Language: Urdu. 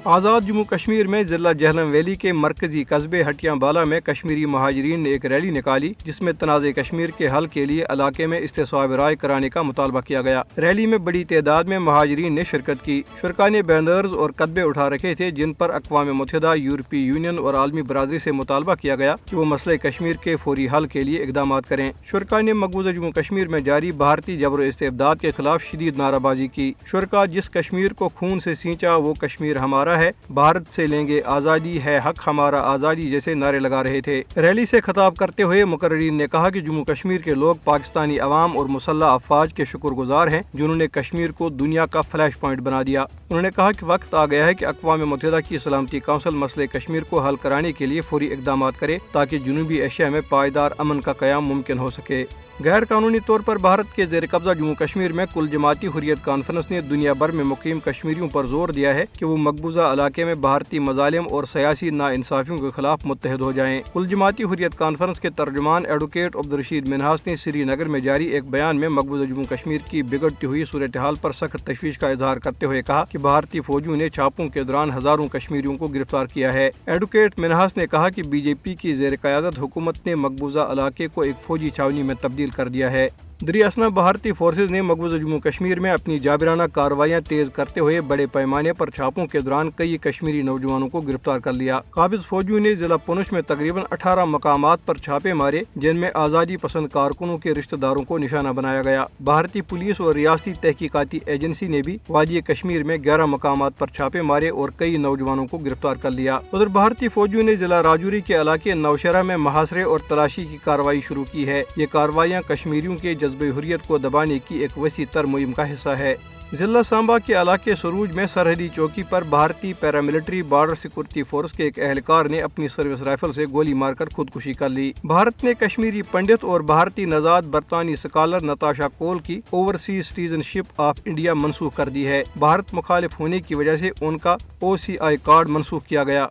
آزاد جموں کشمیر میں ضلع جہلم ویلی کے مرکزی قصبے ہٹیاں بالا میں کشمیری مہاجرین نے ایک ریلی نکالی جس میں تنازع کشمیر کے حل کے لیے علاقے میں استصواب رائے کرانے کا مطالبہ کیا گیا۔ ریلی میں بڑی تعداد میں مہاجرین نے شرکت کی۔ شرکاء نے بینرز اور کتبے اٹھا رکھے تھے جن پر اقوام متحدہ، یورپی یونین اور عالمی برادری سے مطالبہ کیا گیا کہ وہ مسئلہ کشمیر کے فوری حل کے لیے اقدامات کریں۔ شرکاء نے مقبوضہ جموں کشمیر میں جاری بھارتی جبر و استبداد کے خلاف شدید نعرہ بازی کی۔ شرکاء جس کشمیر کو خون سے سینچا وہ کشمیر ہمارا ہے، بھارت سے لیں گے آزادی ہے حق ہمارا آزادی جیسے نعرے لگا رہے تھے۔ ریلی سے خطاب کرتے ہوئے مقررین نے کہا کہ جموں کشمیر کے لوگ پاکستانی عوام اور مسلح افواج کے شکر گزار ہیں جنہوں نے کشمیر کو دنیا کا فلیش پوائنٹ بنا دیا۔ انہوں نے کہا کہ وقت آ گیا ہے کہ اقوام متحدہ کی سلامتی کونسل مسئلہ کشمیر کو حل کرانے کے لیے فوری اقدامات کرے تاکہ جنوبی ایشیا میں پائیدار امن کا قیام ممکن ہو سکے۔ غیر قانونی طور پر بھارت کے زیر قبضہ جموں کشمیر میں کل جماعتی حریت کانفرنس نے دنیا بھر میں مقیم کشمیریوں پر زور دیا ہے کہ وہ مقبوضہ علاقے میں بھارتی مظالم اور سیاسی ناانصافیوں کے خلاف متحد ہو جائیں۔ کل جماعتی حریت کانفرنس کے ترجمان ایڈوکیٹ عبدالرشید منہاس نے سری نگر میں جاری ایک بیان میں مقبوضہ جموں کشمیر کی بگڑتی ہوئی صورتحال پر سخت تشویش کا اظہار کرتے ہوئے کہا کہ بھارتی فوجیوں نے چھاپوں کے دوران ہزاروں کشمیریوں کو گرفتار کیا ہے۔ ایڈوکیٹ منہاس نے کہا کہ بی جے پی کی زیر قیادت حکومت نے مقبوضہ علاقے کو ایک فوجی چھاونی میں تبدیل کر دیا ہے۔ دریاسنا بھارتی فورسز نے مقبوضہ جموں کشمیر میں اپنی جابرانہ کارروائیاں تیز کرتے ہوئے بڑے پیمانے پر چھاپوں کے دوران کئی کشمیری نوجوانوں کو گرفتار کر لیا۔ قابض فوجیوں نے ضلع پونچھ میں تقریباً 18 مقامات پر چھاپے مارے جن میں آزادی پسند کارکنوں کے رشتہ داروں کو نشانہ بنایا گیا۔ بھارتی پولیس اور ریاستی تحقیقاتی ایجنسی نے بھی وادی کشمیر میں 11 مقامات پر چھاپے مارے اور کئی نوجوانوں کو گرفتار کر لیا۔ ادھر بھارتی فوجیوں نے ضلع راجوری کے علاقے نوشہرہ میں محاصرے اور تلاشی کی کارروائی شروع کی ہے۔ یہ کارروائیاں کشمیریوں کے جذبہ حریت کو دبانے کی ایک وسیع تر مہم کا حصہ ہے۔ ضلع سامبا کے علاقے سروج میں سرحدی چوکی پر بھارتی پیراملٹری بارڈر سیکورٹی فورس کے ایک اہلکار نے اپنی سروس رائفل سے گولی مار کر خودکشی کر لی۔ بھارت نے کشمیری پنڈت اور بھارتی نژاد برطانوی سکالر نتاشا کول کی overseas citizen ship of India منسوخ کر دی ہے۔ بھارت مخالف ہونے کی وجہ سے ان کا OCI کارڈ منسوخ کیا گیا۔